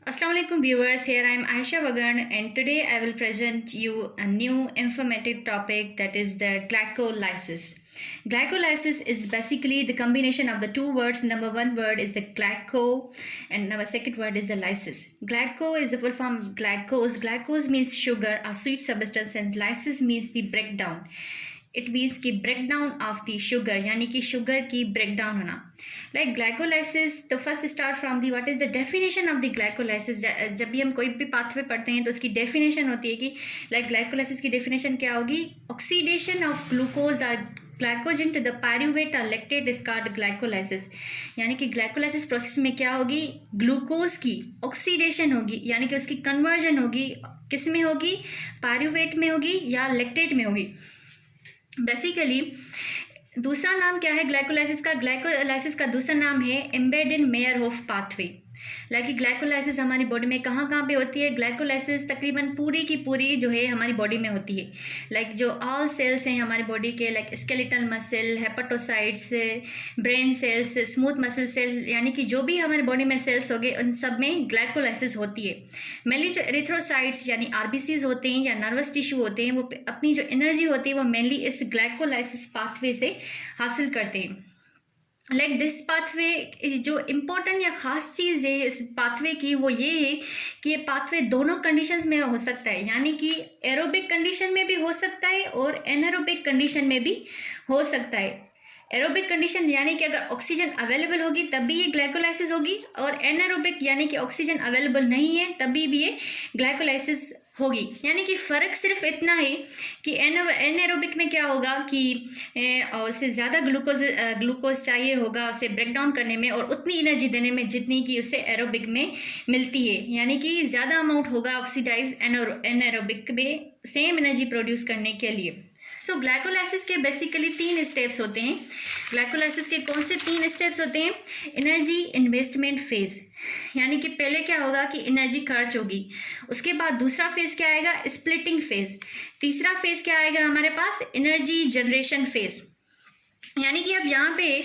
Assalamualaikum viewers, here I am Aisha Vagan and today I will present you a new informative topic, that is the glycolysis. Glycolysis is basically the combination of the two words. Number one word is the glyco and number second word is the lysis. Glyco is the full form of glucose. Glucose means sugar, a sweet substance, and lysis means the breakdown. It means कि break down of the sugar, यानी कि sugar की break down होना. Like glycolysis, तो first start from the what is the definition of the glycolysis. जब भी हम कोई भी पाथवे पढ़ते हैं तो उसकी डेफिनेशन होती है कि लाइक ग्लाइकोलाइसिस की डेफिनेशन क्या होगी. ऑक्सीडेशन ऑफ ग्लूकोज और ग्लाइकोजन टू द पायरूवेट और लैक्टेट इज कॉल्ड ग्लाइकोलाइसिस. यानी कि ग्लाइकोलाइसिस प्रोसेस में क्या होगी, ग्लूकोज की ऑक्सीडेशन होगी, यानी कि उसकी कन्वर्जन होगी. किस में होगी, पायरूवेट में होगी या लैक्टेट में होगी. बेसिकली दूसरा नाम क्या है ग्लाइकोलाइसिस का. ग्लाइकोलाइसिस का दूसरा नाम है एम्बेडेड मेयरहोफ पाथवे. लाइक ग्लाइकोलाइसिस हमारी बॉडी में कहाँ कहाँ पे होती है. ग्लाइकोलाइसिस तकरीबन पूरी की पूरी जो है हमारी बॉडी में होती है. लाइक जो ऑल सेल्स हैं हमारी बॉडी के, like skeletal muscle, hepatocytes, brain cells, smooth muscle cells, यानी कि जो भी हमारी बॉडी में सेल्स हो गए उन सब में ग्लाइकोलाइसिस होती है. मेनली जो एरिथ्रोसाइट्स यानी आरबीसीज होते हैं या नर्वस टिश्यू होते हैं, वो अपनी जो एनर्जी होती है वो मेनली इस ग्लाइकोलाइसिस पाथवे से हासिल करते हैं. लाइक दिस पाथवे, जो इम्पोर्टेंट या ख़ास चीज़ है इस पाथवे की वो ये है कि ये पाथवे दोनों कंडीशंस में हो सकता है. यानी कि एरोबिक कंडीशन में भी हो सकता है और एनारोबिक कंडीशन में भी हो सकता है. एरोबिक कंडीशन यानी कि अगर ऑक्सीजन अवेलेबल होगी तब भी ये ग्लाइकोलाइसिस होगी, और एनारोबिक यानी कि ऑक्सीजन अवेलेबल नहीं है तभी भी ये ग्लाइकोलाइसिस होगी. यानी कि फ़र्क सिर्फ इतना है कि एनारोबिक में क्या होगा कि उसे ज़्यादा ग्लूकोज चाहिए होगा उसे ब्रेक डाउन करने में और उतनी एनर्जी देने में जितनी कि उसे एरोबिक में मिलती है. यानी कि ज़्यादा अमाउंट होगा ऑक्सीडाइज एनारोबिक में सेम एनर्जी प्रोड्यूस करने के लिए. सो ग्लाइकोलाइसिस के बेसिकली 3 स्टेप्स होते हैं. ग्लाइकोलाइसिस के कौन से 3 स्टेप्स होते हैं. एनर्जी इन्वेस्टमेंट फेज़, यानी कि पहले क्या होगा कि एनर्जी खर्च होगी. उसके बाद दूसरा फेज़ क्या आएगा, स्प्लिटिंग फेज़. तीसरा फेज़ क्या आएगा हमारे पास, एनर्जी जनरेशन फेज़. यानी कि अब यहाँ पे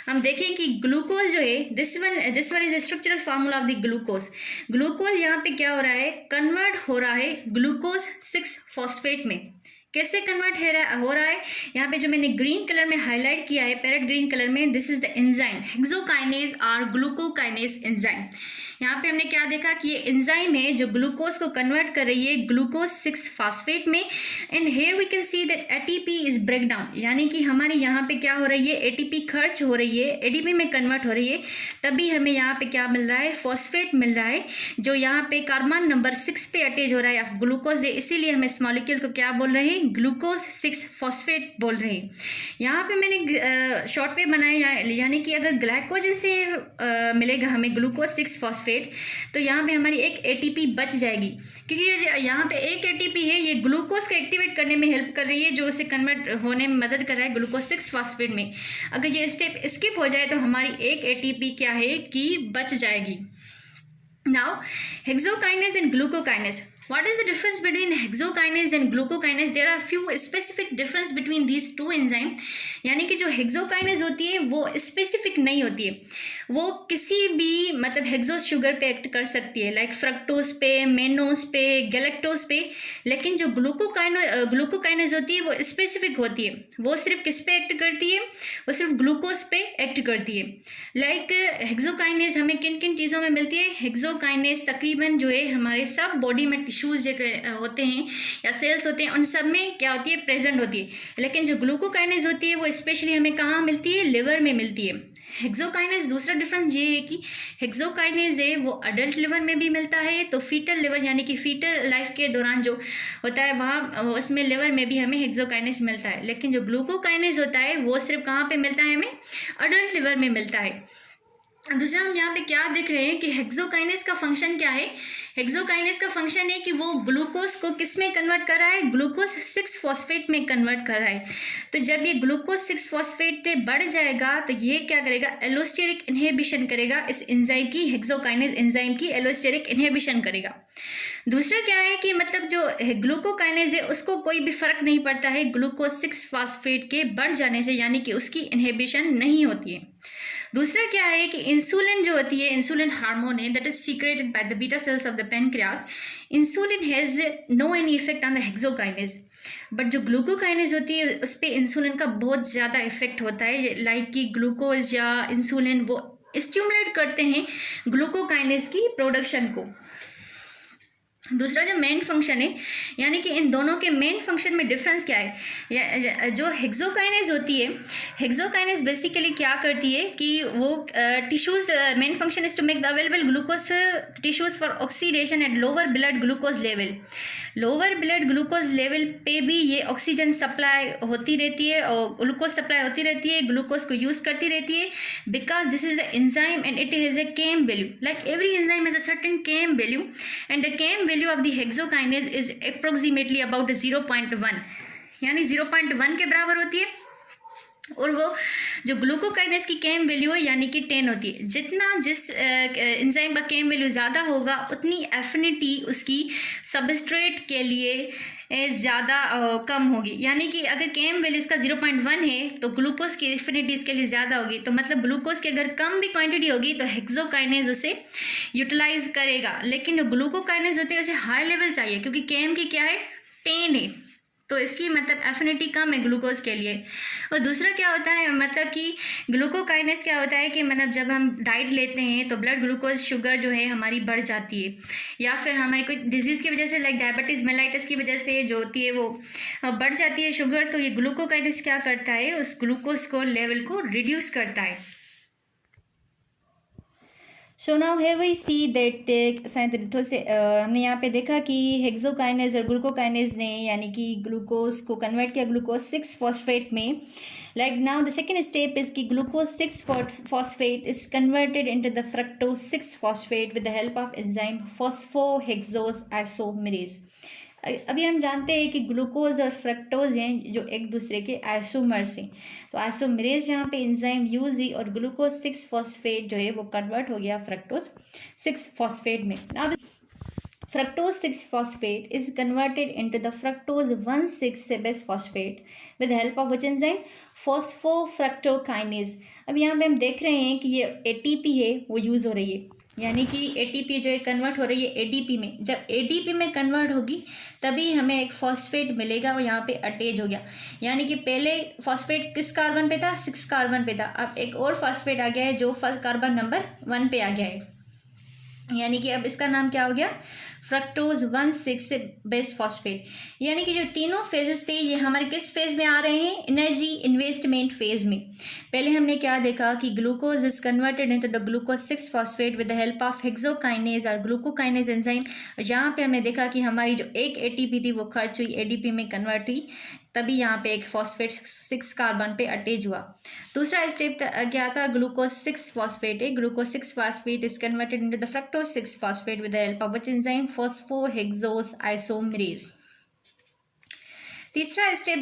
हम देखें कि ग्लूकोज जो है, this one is structural formula of the glucose. Glucose यहाँ पे क्या हो रहा है, कन्वर्ट हो रहा है ग्लूकोज 6 फॉस्फेट में. कैसे कन्वर्ट हो रहा है, यहाँ पे जो मैंने ग्रीन कलर में हाईलाइट किया है, पैरेट ग्रीन कलर में, this is the enzyme hexokinase और ग्लूकोकाइनेज एंजाइम. यहाँ पे हमने क्या देखा कि ये एंजाइम है जो ग्लूकोज को कन्वर्ट कर रही है ग्लूकोज 6 फास्फेट में. And here we can see that ATP is break down, यानी कि हमारी यहाँ पे क्या हो रही है, एटीपी खर्च हो रही है, एडीपी में कन्वर्ट हो रही है. तभी हमें यहाँ पे क्या मिल रहा है, फॉस्फेट मिल रहा है, जो यहाँ पे कार्बन नंबर 6 पे अटैच हो रहा है ऑफ ग्लूकोज है. इसीलिए हम इस मॉलिक्यूल को क्या बोल रहे हैं, ग्लूकोज 6 फॉस्फेट बोल रहे हैं. यहाँ पे मैंने शॉर्ट वे बनाया, यानी कि अगर ग्लाइकोजन से मिलेगा हमें ग्लूकोज 6 फॉस्फेट, तो यहाँ पे हमारी एक एटीपी बच जाएगी. क्योंकि यहाँ पे एक एटीपी है, ये ग्लूकोज को एक्टिवेट करने में हेल्प कर रही है, जो उसे कन्वर्ट होने में मदद कर रहा है ग्लूकोज 6 फॉस्फेट में. अगर ये स्टेप स्किप हो जाए तो हमारी एक एटीपी क्या है कि बच जाएगी. Now hexokinase and glucokinase. What is the difference between hexokinase and glucokinase? There are few specific difference between these two enzyme. यानी कि जो हेक्सोकाइनेज होती है वो स्पेसिफिक नहीं होती है, वो किसी भी मतलब हेक्सो शुगर पे एक्ट कर सकती है, लाइक फ्रक्टोज पे, मेनोज पे, गैलेक्टोज पे. लेकिन जो ग्लूकोकाइनेज होती है वो स्पेसिफिक होती है, वो सिर्फ किस पे एक्ट करती है, वो सिर्फ ग्लूकोज पे एक्ट करती है. लाइक हेक्सोकाइनेज हमें किन किन चीज़ों में मिलती है. हेक्सोकाइनेज तकरीबन जो है हमारे सब बॉडी में टिश्यूज होते हैं या सेल्स होते हैं उन सब में क्या होती है, प्रेजेंट होती है. लेकिन जो ग्लूकोकाइनेज होती है वो स्पेशली हमें कहाँ मिलती है, लिवर में मिलती है. हेक्सोकाइनेज दूसरा डिफरेंस ये है कि हेक्सोकाइनेज है वो अडल्ट लिवर में भी मिलता है, तो फीटल लिवर यानी कि फीटल लाइफ के दौरान जो होता है वहाँ उसमें लिवर में भी हमें हेक्सोकाइनेज मिलता है. लेकिन जो ग्लूकोकाइनेज होता है वो सिर्फ कहाँ पे मिलता है, हमें अडल्ट लिवर में मिलता है. दूसरा हम यहाँ पे क्या देख रहे हैं कि हेक्सोकाइनेज का फंक्शन क्या है. हेक्सोकाइनेज का फंक्शन है कि वो ग्लूकोज को किस में कन्वर्ट कर रहा है, ग्लूकोज 6 फॉस्फेट में कन्वर्ट कर रहा है. तो जब ये ग्लूकोज 6 फॉस्फेट पे बढ़ जाएगा तो ये क्या करेगा, एलोस्टेरिक इनहिबिशन करेगा, इस एंजाइम की, हेक्सोकाइनेज एंजाइम की एलोस्टेरिक इनहिबिशन करेगा. दूसरा क्या है कि मतलब जो ग्लूकोकाइनेज है उसको कोई भी फर्क नहीं पड़ता है ग्लूकोज 6 फॉस्फेट के बढ़ जाने से, यानी कि उसकी इनहिबिशन नहीं होती है. दूसरा क्या है कि इंसुलिन जो होती है, इंसुलिन हार्मोन है, that is secreted by the beta cells of the pancreas. Insulin has no any effect on the hexokinase, but जो ग्लूकोकाइनेज होती है उस पर इंसुलिन का बहुत ज़्यादा इफेक्ट होता है. लाइक कि ग्लूकोज या इंसुलिन वो स्टिमुलेट करते हैं ग्लूकोकाइनेज की प्रोडक्शन को. दूसरा जो मेन फंक्शन है, यानी कि इन दोनों के मेन फंक्शन में डिफरेंस क्या है. जो हेक्सोकाइनेज होती है, हेक्सोकाइनेज बेसिकली क्या करती है कि वो tissues, main function is to make the available glucose tissues for oxidation at lower blood glucose level. Lower blood glucose level पे भी ये ऑक्सीजन सप्लाई होती रहती है और ग्लूकोज सप्लाई होती रहती है, ग्लूकोज को यूज़ करती रहती है, because this is a enzyme and it has a came value. Like every enzyme has a certain came value and the came value of the hexokinase is approximately about 0.1, यानी 0.1 के बराबर होती है. और वो जो ग्लूकोकाइनेज की केम वैल्यू है यानी कि 10 होती है. जितना जिस एंजाइम का केम वैल्यू ज़्यादा होगा उतनी एफिनिटी उसकी सबस्ट्रेट के लिए ज़्यादा कम होगी. यानी कि अगर केम वैल्यू इसका 0.1 है तो ग्लूकोज की एफिनिटी इसके लिए ज़्यादा होगी. तो मतलब ग्लूकोज की अगर कम भी क्वांटिटी होगी तो हेक्सोकाइनेज उसे यूटिलाइज करेगा. लेकिन जो ग्लूकोकाइनेज होती है उसे हाई लेवल चाहिए क्योंकि केम की क्या है, 10 है, तो इसकी मतलब एफिनिटी कम है ग्लूकोज के लिए. और दूसरा क्या होता है, मतलब कि ग्लूकोकाइनेज क्या होता है कि मतलब जब हम डाइट लेते हैं तो ब्लड ग्लूकोज शुगर जो है हमारी बढ़ जाती है, या फिर हमारी कोई डिजीज़ की वजह से लाइक डायबिटीज़ मेलाइटिस की वजह से जो होती है वो बढ़ जाती है शुगर. तो ये ग्लूकोकाइनेज क्या करता है, उस ग्लूकोज को लेवल को रिड्यूस करता है. So now here we see that हमने यहाँ पे देखा कि हेक्सोकाइनेज और ग्लूकोकाइनेज ने यानी कि ग्लूकोज को कन्वर्ट किया ग्लूकोज 6-फॉस्फेट में. Like now the second step is कि glucose six phosphate is converted into the fructose six phosphate with the help of enzyme phosphohexose isomerase. अभी हम जानते हैं कि ग्लूकोज और फ्रक्टोज हैं जो एक दूसरे के आइसोमर्स हैं. तो आइसोमेरेज यहाँ पे एंजाइम यूज हुई और ग्लूकोज 6-फॉस्फेट जो है वो कन्वर्ट हो गया फ्रक्टोज 6-फॉस्फेट में. Now fructose 6-phosphate is converted into the fructose 1,6-bisphosphate with the help of which enzyme, phosphofructokinase. अब यहाँ पे हम देख रहे हैं कि ये ATP है वो यूज़ हो रही है, यानी कि ATP जो है कन्वर्ट हो रही है ADP में. जब ADP में कन्वर्ट होगी तभी हमें एक फॉस्फेट मिलेगा और यहाँ पे अटैच हो गया. यानी कि पहले फॉस्फेट किस कार्बन पे था, 6 कार्बन पे था. अब एक और फॉस्फेट आ गया है जो कार्बन नंबर 1 पे आ गया है, यानी कि अब इसका नाम क्या हो गया, फ्रक्टोज 1,6-बिसफॉस्फेट. यानी कि जो तीनों फेजेस थे ये हमारे किस फेज में आ रहे हैं, एनर्जी इन्वेस्टमेंट फेज में. पहले हमने क्या देखा कि glucose is converted into the glucose six phosphate with the help of hexokinase और ग्लूकोकाइनेज एंजाइम. यहाँ पे हमने देखा कि हमारी जो एक ATP थी वो खर्च हुई, ADP में कन्वर्ट हुई, तभी यहाँ पे एक फॉस्फेट 6 कार्बन पे अटैच हुआ. दूसरा स्टेप क्या था, ग्लूकोज 6-फॉस्फेट है. Glucose six phosphate is converted into the fructose six phosphate with the help of which enzyme, phosphohexose isomerase. तीसरा स्टेप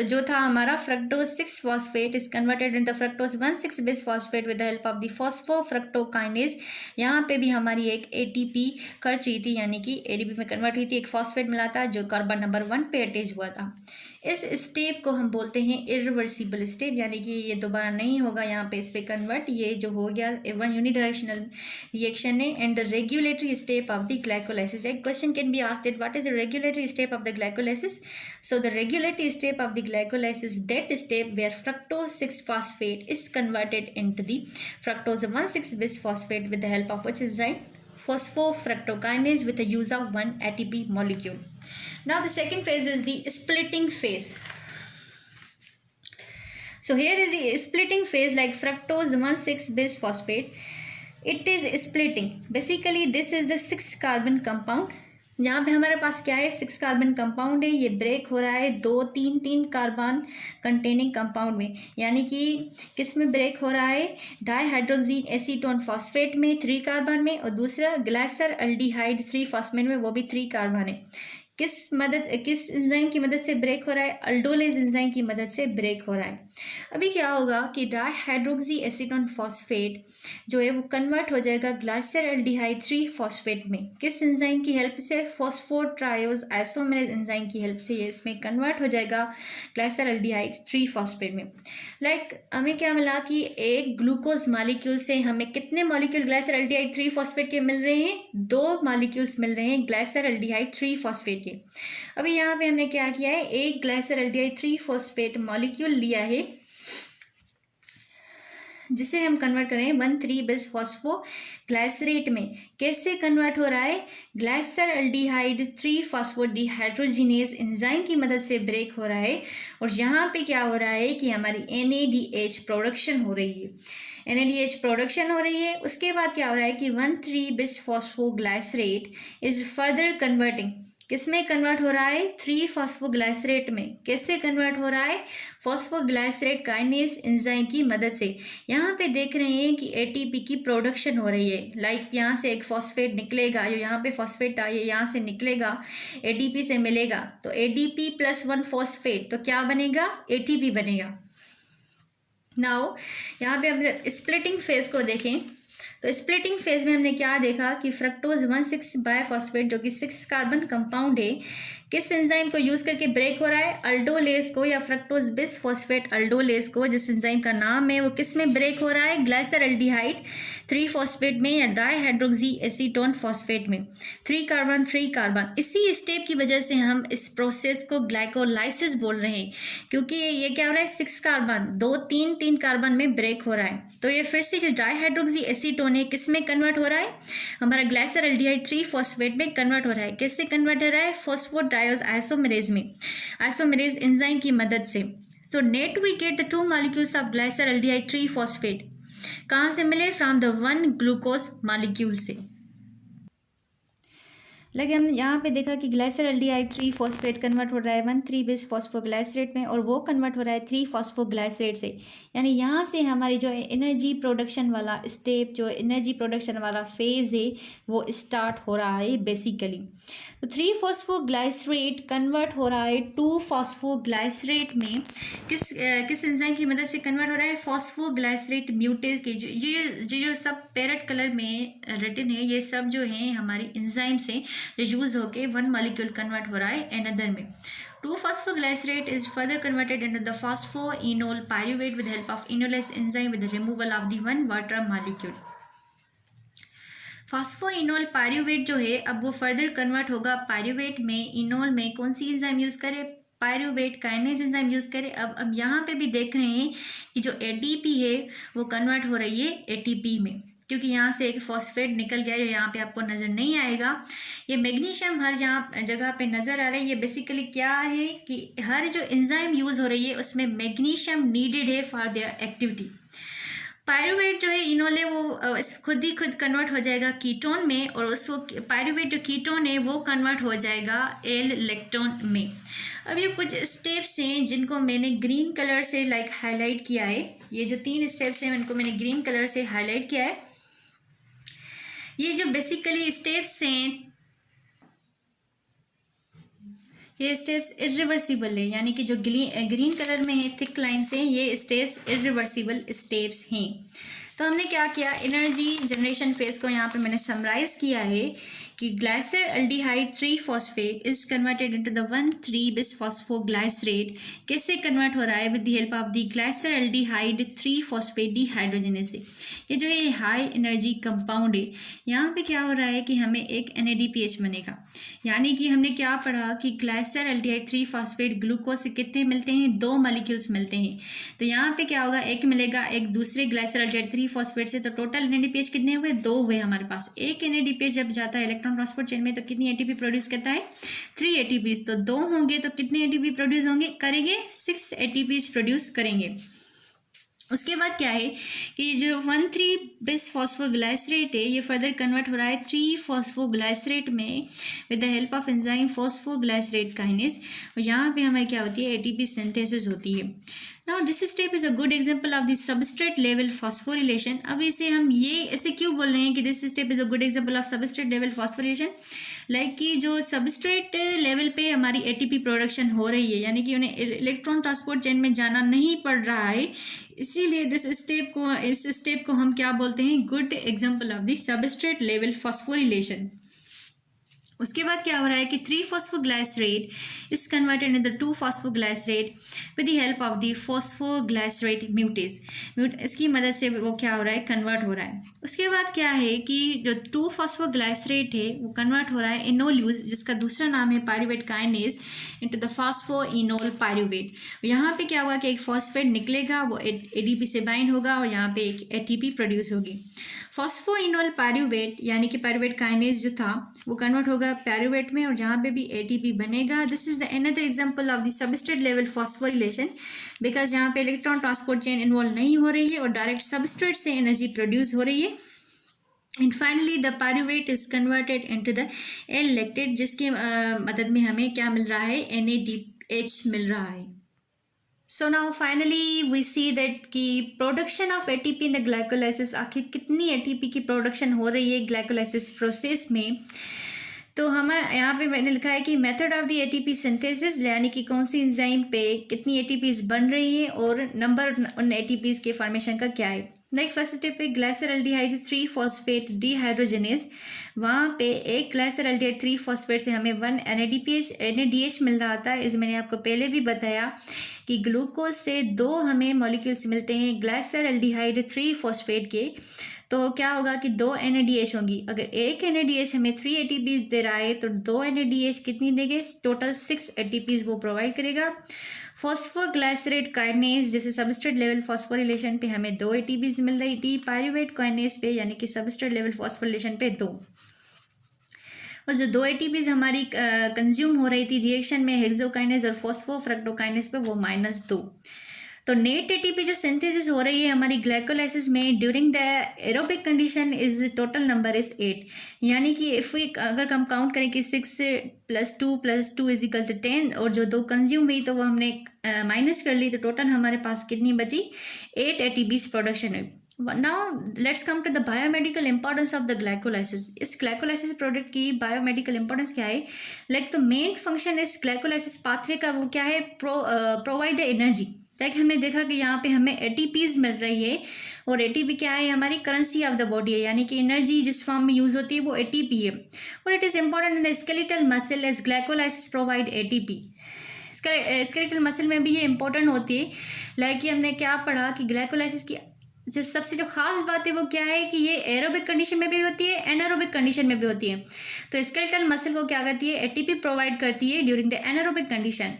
जो था हमारा, fructose six phosphate is converted in the fructose one six bisphosphate with the help of the phosphofructokinase. यहाँ पे भी हमारी एक ATP खर्च हुई थी, यानी कि ADP में कन्वर्ट हुई थी, एक फॉस्फेट मिला था जो कार्बन नंबर 1 पे अटैच हुआ था. इस स्टेप को हम बोलते हैं इरिवर्सिबल स्टेप, यानी कि ये दोबारा नहीं होगा यहाँ पे इस पे कन्वर्ट. ये जो हो गया वन यूनिडायरेक्शनल रिएक्शन है. And the regulatory step of the glycolysis. एक question can be asked that what is the regulatory step of the glycolysis. So the regulatory step of the glycolysis, that step where fructose 6-phosphate is converted into the fructose 1,6-bisphosphate with the help of which enzyme, phosphofructokinase with the use of one ATP molecule. Now the second phase is the splitting phase. So here is the splitting phase, like fructose 1,6-bisphosphate. It is splitting. Basically this is the 6 carbon compound. यहाँ पे हमारे पास क्या है, 6 carbon compound है, ये break हो रहा है 2-3 कार्बन कंटेनिंग कंपाउंड में. यानी कि किस में ब्रेक हो रहा है, डाईहाइड्रोक्सी एसीटोन फॉस्फेट में 3 कार्बन में, और दूसरा ग्लाइसर अल्डिहाइड 3-फॉस्फेट में, वो भी 3 कार्बन है. किस एंजाइम की मदद से ब्रेक हो रहा है? अल्डोलेज एंजाइम की मदद से ब्रेक हो रहा है। अभी क्या होगा कि डाईहाइड्रोक्सी एसीटोन फॉस्फेट जो है वो कन्वर्ट हो जाएगा ग्लाइसरल्डिहाइड 3 फॉस्फेट में। किस एंजाइम की हेल्प से? फॉस्फोट्रायोज आइसोमेरेज एंजाइम की हेल्प से ये इसमें कन्वर्ट हो जाएगा ग्लाइसरल्डिहाइड 3 फॉस्फेट में। हमें क्या मिला कि एक ग्लूकोज मॉलिक्यूल से हमें कितने मॉलिक्यूल ग्लाइसरल्डिहाइड 3 फॉस्फेट के मिल रहे हैं? 2 मॉलिक्यूल्स मिल रहे हैं ग्लाइसरल्डिहाइड 3 फॉस्फेट के। अभी यहाँ पे हमने क्या किया है, एक ग्लाइसरल्डिहाइड 3 फॉस्फेट मॉलिक्यूल लिया है जिसे हम कन्वर्ट करें 1,3-bis फॉस्फोग्लाइसरेट में। कैसे कन्वर्ट हो रहा है? ग्लाइसरल्डिहाइड 3 फॉस्फोडिहाइड्रोजिनेज एंजाइम की मदद से ब्रेक हो रहा है। और यहाँ पे क्या हो रहा है कि हमारी NADH प्रोडक्शन हो रही है। NADH प्रोडक्शन हो रही है। उसके बाद क्या हो रहा है कि 1,3-bis phosphoglycerate is further converting. किस में कन्वर्ट हो रहा है? 3 फॉस्फोग्लाइसरेट में। कैसे कन्वर्ट हो रहा है? फॉस्फोग्लाइसरेट काइनेज एंजाइम की मदद से। यहाँ पे देख रहे हैं कि ATP की प्रोडक्शन हो रही है। यहाँ से एक फॉस्फेट निकलेगा, जो यहाँ पे फॉस्फेट आई है यहाँ से निकलेगा, ADP से मिलेगा, तो ADP + 1 फॉस्फेट, तो क्या बनेगा? ATP बनेगा। नाउ यहाँ पे हम स्प्लिटिंग फेज को देखें तो स्प्लिटिंग फेज में हमने क्या देखा कि फ्रक्टोज 1,6 बायफॉस्फेट जो कि 6 कार्बन कंपाउंड है, किस एंजाइम को यूज करके ब्रेक हो रहा है? अल्डोलेज को, या फ्रक्टोज बिस फॉस्फेट अल्डोलेज को, जिस एंजाइम का नाम है वो किस में ब्रेक हो रहा है? ग्लाइसरल्डिहाइड 3 फॉस्फेट में या डाईहाइड्रोक्सी एसीटोन फॉस्फेट में। 3 कार्बन 3 कार्बन। इसी स्टेप की वजह से हम इस प्रोसेस को ग्लाइकोलाइसिस बोल रहे हैं, क्योंकि ये क्या हो रहा है? 6 कार्बन 2-3 कार्बन में ब्रेक हो रहा है। तो ये फिर से जो डाईहाइड्रोक्सी एसीटोन है किस में कन्वर्ट हो रहा है? हमारा ग्लाइसरल्डिहाइड 3 फॉस्फेट में कन्वर्ट हो रहा है। कैसे कन्वर्ट हो रहा है? फॉस्फोट्रायोज आइसोमेरेज में, आइसोमेरेज एंजाइम की मदद से। So net we get the 2 molecules of glyceraldehyde 3 phosphate. कहाँ से मिले? फ्रॉम द 1 ग्लूकोज मॉलिक्यूल से। लगे हम यहाँ पे देखा कि ग्लाइसरल्डिहाइड 3 फॉस्फेट कन्वर्ट हो रहा है 1,3-bis फॉस्फोग्लाइसरेट में, और वो कन्वर्ट हो रहा है 3 फॉस्फोग्लाइसरेट से। यानी यहाँ से हमारी जो एनर्जी प्रोडक्शन वाला स्टेप, जो एनर्जी प्रोडक्शन वाला फेज है, वो स्टार्ट हो रहा है बेसिकली। तो 3 फॉस्फोग्लाइसरेट कन्वर्ट हो रहा है 2 फॉस्फोग्लाइसरेट में। किस एंजाइम की मदद से कन्वर्ट हो रहा है? फॉस्फोग्लाइसरेट म्यूटेज के जो सब पैरेट कलर में रिटन है, ये सब जो है हमारी एंजाइम से जो यूज होके 1 मॉलिक्यूल कन्वर्ट हो रहा है अनदर में। 2 phosphoglycerate is further converted into the phosphoenol pyruvate with the help of enolase enzyme with the removal of the 1 water molecule. Phosphoenol pyruvate जो है अब वो फर्दर कन्वर्ट होगा पायरुवेट में। इनोल में कौन सी एंजाइम यूज करें? पायरुवेट काइनेज एंजाइम यूज करें। अब यहाँ पे भी देख रहे हैं कि जो ADP है वो कन्वर्ट हो रही है ATP में, क्योंकि यहाँ से एक फॉस्फेट निकल गया जो यहाँ पे आपको नज़र नहीं आएगा। ये मैग्नीशियम हर यहाँ जगह पे नज़र आ रहा है। ये बेसिकली क्या है कि हर जो एंजाइम यूज़ हो रही है उसमें मैग्नीशियम नीडेड है फॉर देयर एक्टिविटी। पायरुवेट जो है इनोल है वो खुद ही खुद कन्वर्ट हो जाएगा कीटोन में, और उसको पायरुवेट जो कीटोन है वो कन्वर्ट हो जाएगा L-लेक्टोन में। अब ये कुछ स्टेप्स हैं जिनको मैंने ग्रीन कलर से हाईलाइट किया है। ये जो 3 स्टेप्स हैं इनको मैंने ग्रीन कलर से हाईलाइट किया है। ये जो बेसिकली स्टेप्स हैं, ये स्टेप्स इरिवर्सिबल है, यानी कि जो ग्रीन कलर में है थिक लाइन से, ये स्टेप्स इरिवर्सिबल स्टेप्स हैं। तो हमने क्या किया? एनर्जी जनरेशन फेज को यहाँ पे मैंने समराइज किया है कि glyceraldehyde 3 phosphate is converted into the 1,3-bis phosphoglycerate. कैसे कन्वर्ट हो रहा है? With the help of the glyceraldehyde 3 phosphate dehydrogenase से। ये जो है हाई एनर्जी कंपाउंड है। यहाँ पे क्या हो रहा है कि हमें एक NADPH बनेगा, यानी कि हमने क्या पढ़ा कि ग्लाइसरल्डिहाइड 3 फॉस्फेट ग्लूकोज से कितने मिलते हैं? 2 मॉलिक्यूल्स मिलते हैं। तो यहाँ पे क्या होगा? एक मिलेगा एक दूसरे ग्लाइसरल्डिहाइड 3 फॉस्फेट से, तो टोटल NADPH कितने हुए? 2 हुए हमारे पास। एक NADPH जब जाता है इलेक्ट्रॉन ट्रांसपोर्ट चेन में तो कितनी ATP प्रोड्यूस करता है? 3 ATPs। तो 2 होंगे तो कितने ATP प्रोड्यूस होंगे? करेंगे 6 ATPs प्रोड्यूस करेंगे। उसके बाद क्या है कि जो 1,3-bis फॉस्फोग्लाइसरेट है ये फर्दर कन्वर्ट हो रहा है 3 फॉस्फोग्लाइसरेट में with the help of enzyme phosphoglycerate kinase. और यहाँ पे हमारी क्या होती है? ATP सिंथेसिस होती है। Now this step is a good example of the substrate level phosphorylation. अब इसे हम ये ऐसे क्यों बोल रहे हैं कि this step is a good example of substrate level phosphorylation? Like कि जो सबस्ट्रेट लेवल पे हमारी एटीपी प्रोडक्शन हो रही है, यानी कि उन्हें इलेक्ट्रॉन ट्रांसपोर्ट चेन में जाना नहीं पड़ रहा है, इसीलिए इस स्टेप को हम क्या बोलते हैं? Good example of the substrate level phosphorylation. उसके बाद क्या हो रहा है कि 3-phosphoglycerate is converted in the 2-phosphoglycerate with the help of the phosphoglycerate mutase. इसकी मदद से वो क्या हो रहा है? कन्वर्ट हो रहा है. उसके बाद क्या है कि जो 2-phosphoglycerate है वो कन्वर्ट हो रहा है इनोल्यूज, जिसका दूसरा नाम है pyruvate kinase, into the phosphoenol pyruvate. यहाँ पे क्या होगा कि एक फॉस्फेट निकलेगा, वो एडीपी से बाइंड होगा और यहाँ पे एक एटीपी प्रोड्यूस होगी. फॉस्फोइनोल पायरुवेट यानी कि पायरुवेट काइनेज जो था वो कन्वर्ट होगा पायरुवेट में और जहाँ पे भी एटीपी बनेगा. This is the another example of the substrate level phosphorylation, because यहाँ पे इलेक्ट्रॉन ट्रांसपोर्ट चेन इन्वॉल्व नहीं हो रही है और डायरेक्ट सबस्ट्रेट से एनर्जी प्रोड्यूस हो रही है. And finally the pyruvate is converted into the L-lactate, जिसकी मदद में हमें क्या मिल रहा है? NADH मिल रहा है. So now finally we see that कि production of ATP in the glycolysis, आखिर कितनी एटीपी की प्रोडक्शन हो रही है ग्लाइकोलाइसिस प्रोसेस में. तो हमें यहाँ पे मैंने लिखा है कि method of the ATP synthesis, यानी कि कौन सी एंजाइम पे कितनी एटीपीज बन रही है और नंबर उन एटीपीज के फॉर्मेशन का क्या है. लाइक फर्स्ट स्टेप पे ग्लाइसरल्डिहाइड 3-phosphate डिहाइड्रोजनेज, वहाँ पे एक ग्लाइसरल्डिहाइड 3-phosphate से हमें 1 NADH मिल रहा था. इस मैंने आपको पहले भी बताया कि ग्लूकोज से 2 हमें मॉलिक्यूल्स मिलते हैं ग्लाइसरल्डिहाइड 3-phosphate के. तो क्या होगा कि 2 NADH होंगी. अगर एक NADH हमें 3 ATPs दे रहा है तो 2 NADH कितनी देंगे? टोटल 6 ATPs वो प्रोवाइड करेगा. फॉस्फोग्लाइसरेट काइनेज जैसे सबस्ट्रेट लेवल फॉस्फोरिलेशन पे हमें 2 ATPs मिल रही थी. पायरुवेट काइनेज पे यानी कि सबस्ट्रेट लेवल फॉस्फोरिलेशन पे 2. और जो 2 ATPs हमारी कंज्यूम हो रही थी रिएक्शन में हेक्सोकाइनेज और फॉस्फोफ्रक्टोकाइनेज पे, वो -2. तो नेट एटीपी जो सिंथेसिस हो रही है हमारी ग्लाइकोलाइसिस में during the aerobic condition is total number is 8. यानी कि इफ वी अगर हम काउंट करें कि 6 + 2 इज इक्वल टू 10 और जो 2 कंज्यूम हुई तो वो हमने माइनस कर ली, तो टोटल हमारे पास कितनी बची? 8 ATPs प्रोडक्शन हुई. Now let's come to the biomedical importance of the glycolysis. इस glycolysis प्रोडक्ट की biomedical importance क्या है? लाइक तो मेन फंक्शन इस glycolysis पाथवे का वो क्या है? Provide energy. लाइक हमने देखा कि यहाँ पे हमें ATPs मिल रही है और ATP क्या है? हमारी करेंसी ऑफ द बॉडी है, यानी कि एनर्जी जिस फॉर्म में यूज होती है वो ATP है. और it is important in the skeletal muscle as glycolysis provide ATP. Skeletal muscle में भी ये इंपॉर्टेंट होती है. लाइक हमने क्या पढ़ा कि ग्लाइकोलाइसिस की जब सबसे जो खास बात है वो क्या है कि ये एरोबिक कंडीशन में भी होती है, एनारोबिक कंडीशन में भी होती है. तो स्केलेटल मसल को क्या करती है? ATP प्रोवाइड करती है during the anaerobic condition.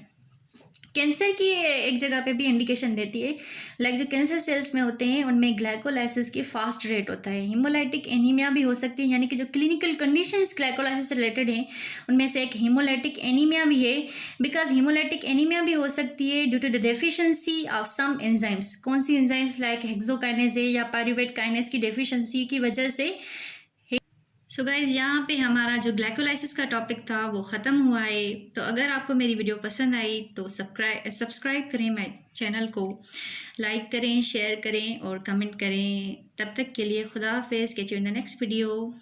Cancer की एक जगह पे भी इंडिकेशन देती है. लाइक जो कैंसर सेल्स में होते हैं उनमें ग्लाइकोलाइसिस की फास्ट रेट होता है. हीमोलाइटिक एनीमिया भी हो सकती है, यानी कि जो क्लिनिकल कंडीशंस ग्लाइकोलाइसिस से रिलेटेड हैं उनमें से एक हीमोलाइटिक एनीमिया भी है. बिकॉज हीमोलाइटिक एनीमिया भी हो सकती है due to the deficiency of some enzymes. कौन सी एंजाइम्स? लाइक हेक्सोकाइनेज या पायरुवेट काइनेज की डेफिशिएंसी की वजह से. सो गाइज यहाँ पे हमारा जो ग्लाइकोलाइसिस का टॉपिक था वो ख़त्म हुआ है. तो अगर आपको मेरी वीडियो पसंद आई तो सब्सक्राइब करें मेरे चैनल को, लाइक करें, शेयर करें और कमेंट करें. तब तक के लिए खुदा हाफिज़. Catch you in the next video.